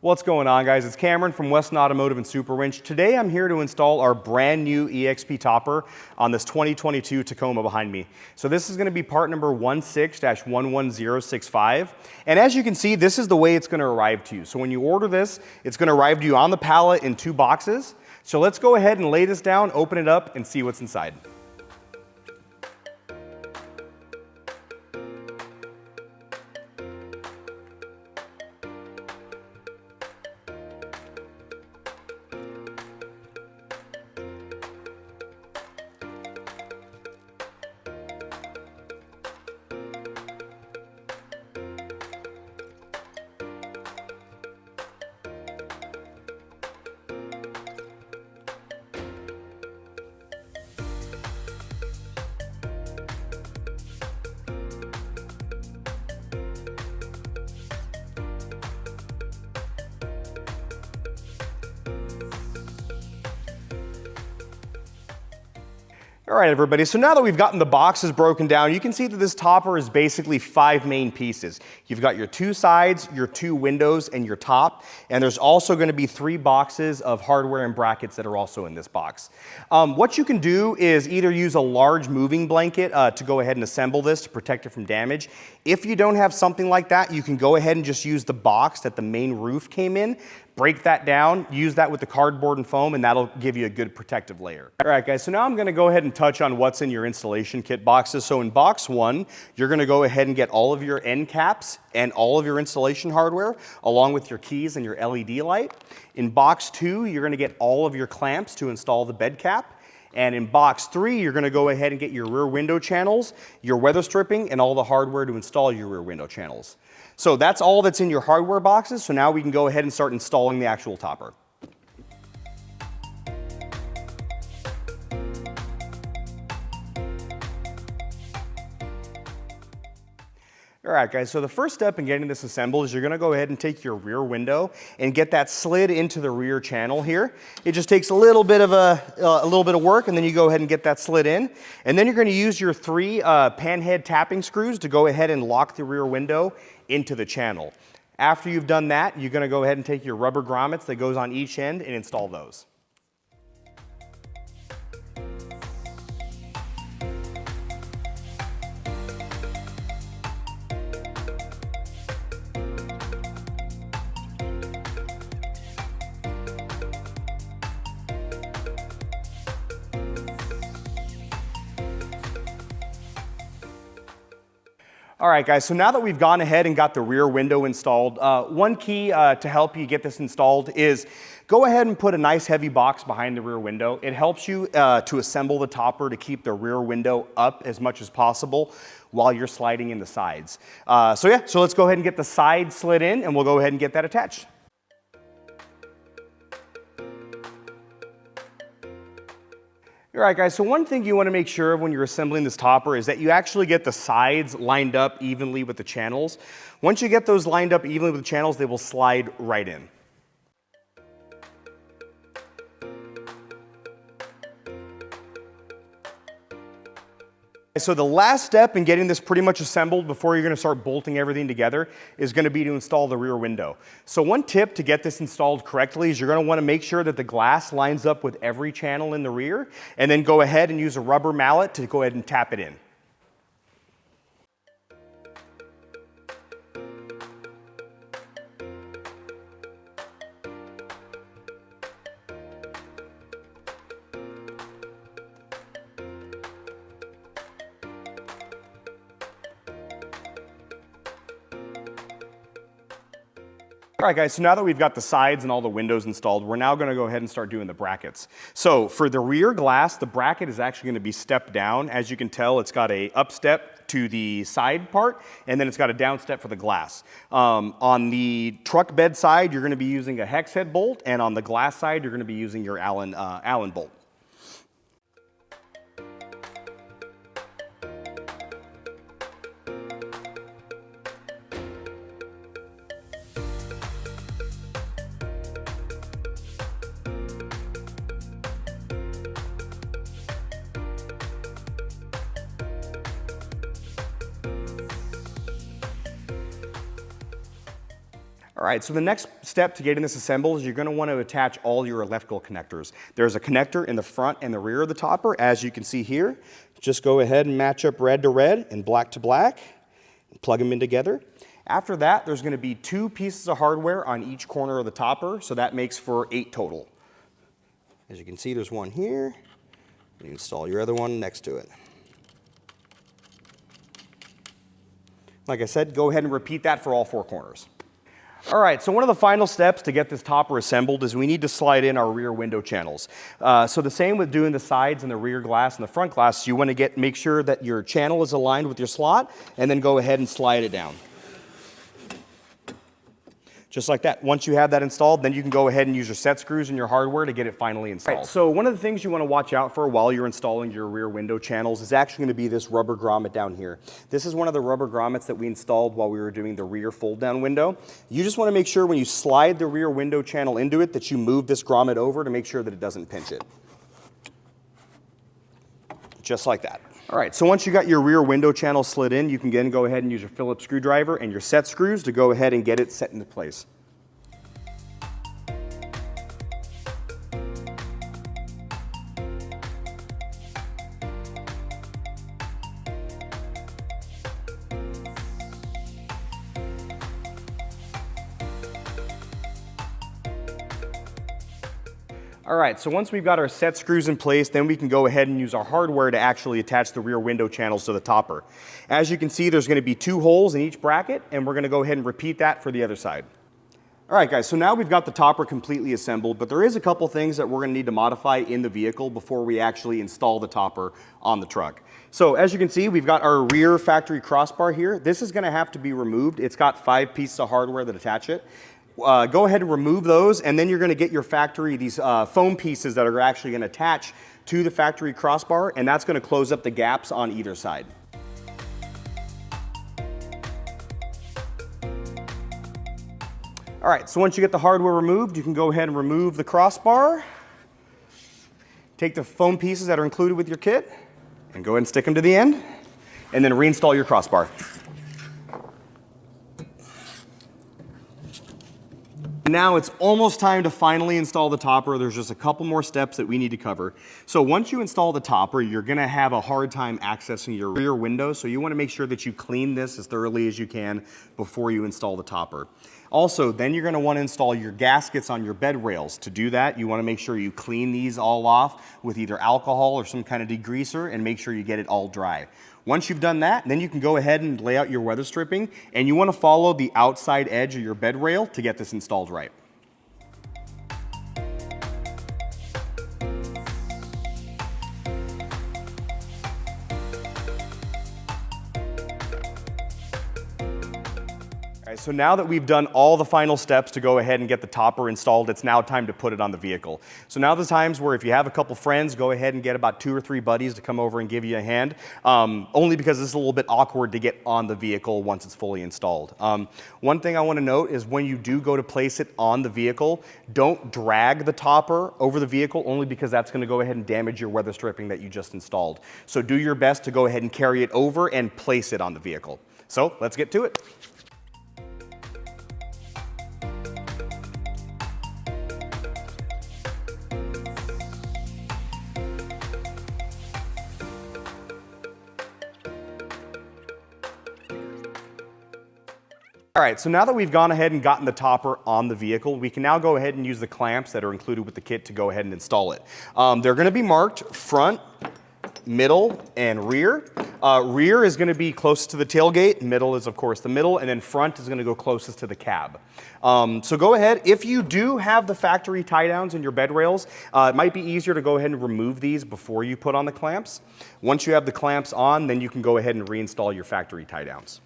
What's going on, guys? It's Cameron from Westin Automotive and Super Winch. Today I'm here to install our brand new EXP topper on this 2022 Tacoma behind me. So this is going to be part number 16-11065. And as you can see, this is the way it's going to arrive to you. So when you order this, it's going to arrive to you on the pallet in 2 boxes. So let's go ahead and lay this down, open it up, and see what's inside. All right, everybody, so now that we've gotten the boxes broken down, you can see that this topper is basically 5 main pieces. You've got your 2 sides, your 2 windows, and your top, and there's also going to be 3 boxes of hardware and brackets that are also in this box. What you can do is either use a large moving blanket to go ahead and assemble this to protect it from damage. If you don't have something like that, you can go ahead and just use the box that the main roof came in, break that down, use that with the cardboard and foam, and that'll give you a good protective layer. All right, guys, so now I'm gonna go ahead and touch on what's in your installation kit boxes. So in box 1, you're gonna go ahead and get all of your end caps and all of your installation hardware, along with your keys and your LED light. In box 2, you're gonna get all of your clamps to install the bed cap. And in box 3, you're gonna go ahead and get your rear window channels, your weather stripping, and all the hardware to install your rear window channels. So that's all that's in your hardware boxes, so now we can go ahead and start installing the actual topper. All right, guys, so the first step in getting this assembled is you're gonna go ahead and take your rear window and get that slid into the rear channel here. It just takes a little bit of work, and then you go ahead and get that slid in. And then you're gonna use your 3 panhead tapping screws to go ahead and lock the rear window into the channel. After you've done that, you're gonna go ahead and take your rubber grommets that goes on each end and install those. All right, guys, so now that we've gone ahead and got the rear window installed, one key to help you get this installed is go ahead and put a nice heavy box behind the rear window. It helps you to assemble the topper to keep the rear window up as much as possible while you're sliding in the sides. So let's go ahead and get the side slid in, and we'll go ahead and get that attached. All right, guys, so one thing you want to make sure of when you're assembling this topper is that you actually get the sides lined up evenly with the channels. Once you get those lined up evenly with the channels, they will slide right in. So the last step in getting this pretty much assembled before you're going to start bolting everything together is going to be to install the rear window. So one tip to get this installed correctly is you're going to want to make sure that the glass lines up with every channel in the rear, and then go ahead and use a rubber mallet to go ahead and tap it in. All right, guys, so now that we've got the sides and all the windows installed, we're now going to go ahead and start doing the brackets. So for the rear glass, the bracket is actually going to be stepped down. As you can tell, it's got a up step to the side part, and then it's got a down step for the glass. On the truck bed side, you're going to be using a hex head bolt, and on the glass side, you're going to be using your Allen bolt. All right, so the next step to getting this assembled is you're going to want to attach all your electrical connectors. There's a connector in the front and the rear of the topper, as you can see here. Just go ahead and match up red to red and black to black, and plug them in together. After that, there's going to be 2 pieces of hardware on each corner of the topper, so that makes for 8 total. As you can see, there's one here. You install your other one next to it. Like I said, go ahead and repeat that for all 4 corners. All right, so one of the final steps to get this topper assembled is we need to slide in our rear window channels. So the same with doing the sides and the rear glass and the front glass, you want to make sure that your channel is aligned with your slot, and then go ahead and slide it down. Just like that. Once you have that installed, then you can go ahead and use your set screws and your hardware to get it finally installed. Right, so one of the things you want to watch out for while you're installing your rear window channels is actually going to be this rubber grommet down here. This is one of the rubber grommets that we installed while we were doing the rear fold down window. You just want to make sure when you slide the rear window channel into it that you move this grommet over to make sure that it doesn't pinch it. Just like that. All right, so once you got your rear window channel slid in, you can then go ahead and use your Phillips screwdriver and your set screws to go ahead and get it set into place. All right, so once we've got our set screws in place, then we can go ahead and use our hardware to actually attach the rear window channels to the topper. As you can see, there's going to be 2 holes in each bracket, and we're going to go ahead and repeat that for the other side. All right, guys, so now we've got the topper completely assembled, but there is a couple things that we're going to need to modify in the vehicle before we actually install the topper on the truck. So as you can see, we've got our rear factory crossbar here. This is going to have to be removed. It's got 5 pieces of hardware that attach it. Go ahead and remove those, and then you're going to get your factory, these foam pieces that are actually going to attach to the factory crossbar, and that's going to close up the gaps on either side. All right, so once you get the hardware removed, you can go ahead and remove the crossbar. Take the foam pieces that are included with your kit, and go ahead and stick them to the end, and then reinstall your crossbar. Now it's almost time to finally install the topper. There's just a couple more steps that we need to cover. So once you install the topper, you're going to have a hard time accessing your rear window, so you want to make sure that you clean this as thoroughly as you can before you install the topper. Also, then you're going to want to install your gaskets on your bed rails. To do that, you want to make sure you clean these all off with either alcohol or some kind of degreaser, and make sure you get it all dry. Once you've done that, then you can go ahead and lay out your weather stripping, and you want to follow the outside edge of your bed rail to get this installed right. So now that we've done all the final steps to go ahead and get the topper installed, it's now time to put it on the vehicle. So now the times where if you have a couple friends, go ahead and get about 2 or 3 buddies to come over and give you a hand, only because it's a little bit awkward to get on the vehicle once it's fully installed. One thing I want to note is when you do go to place it on the vehicle, don't drag the topper over the vehicle, only because that's going to go ahead and damage your weather stripping that you just installed. So do your best to go ahead and carry it over and place it on the vehicle. So let's get to it. All right, so now that we've gone ahead and gotten the topper on the vehicle, we can now go ahead and use the clamps that are included with the kit to go ahead and install it. They're going to be marked front, middle, and rear. Rear is going to be closest to the tailgate, middle is of course the middle, and then front is going to go closest to the cab. So go ahead, if you do have the factory tie downs in your bed rails, it might be easier to go ahead and remove these before you put on the clamps. Once you have the clamps on, then you can go ahead and reinstall your factory tie downs.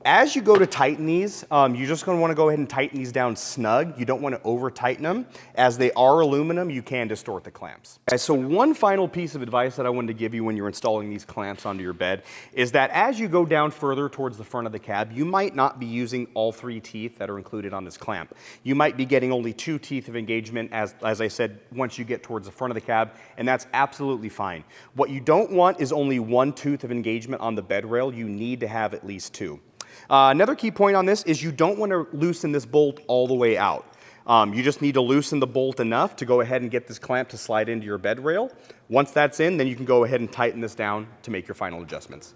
As you go to tighten these, you're just going to want to go ahead and tighten these down snug. You don't want to over tighten them. As they are aluminum, you can distort the clamps. Okay, so one final piece of advice that I wanted to give you when you're installing these clamps onto your bed is that as you go down further towards the front of the cab, you might not be using all 3 teeth that are included on this clamp. You might be getting only 2 teeth of engagement, as I said, once you get towards the front of the cab, and that's absolutely fine. What you don't want is only 1 tooth of engagement on the bed rail. You need to have at least 2. Another key point on this is you don't want to loosen this bolt all the way out. You just need to loosen the bolt enough to go ahead and get this clamp to slide into your bed rail. Once that's in, then you can go ahead and tighten this down to make your final adjustments.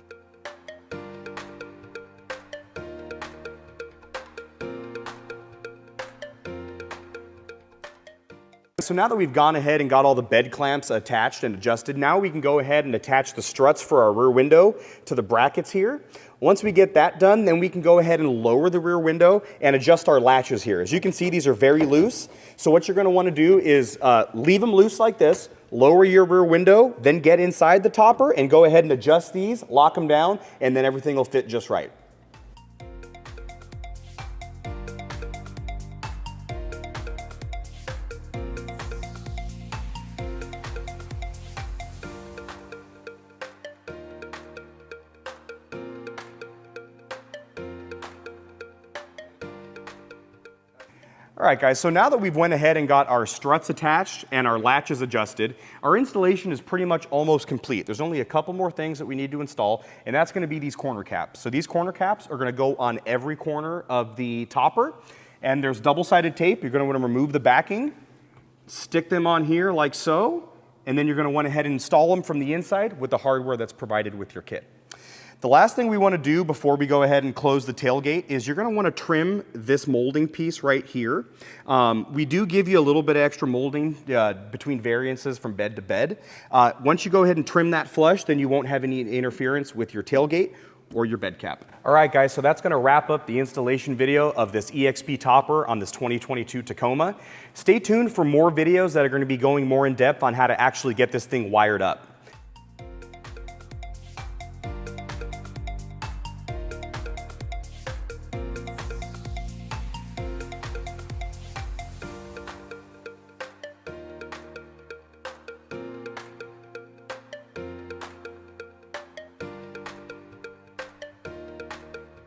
So now that we've gone ahead and got all the bed clamps attached and adjusted, now we can go ahead and attach the struts for our rear window to the brackets here. Once we get that done, then we can go ahead and lower the rear window and adjust our latches here. As you can see, these are very loose. So what you're going to want to do is leave them loose like this, lower your rear window, then get inside the topper and go ahead and adjust these, lock them down, and then everything will fit just right. All right, guys, so now that we've went ahead and got our struts attached and our latches adjusted, our installation is pretty much almost complete. There's only a couple more things that we need to install, and that's going to be these corner caps. So these corner caps are going to go on every corner of the topper, and there's double-sided tape. You're going to want to remove the backing, stick them on here like so, and then you're going to want to head and install them from the inside with the hardware that's provided with your kit. The last thing we want to do before we go ahead and close the tailgate is you're going to want to trim this molding piece right here. We do give you a little bit of extra molding between variances from bed to bed. Once you go ahead and trim that flush, then you won't have any interference with your tailgate or your bed cap. All right, guys, so that's going to wrap up the installation video of this EXP topper on this 2022 Tacoma. Stay tuned for more videos that are going to be going more in depth on how to actually get this thing wired up.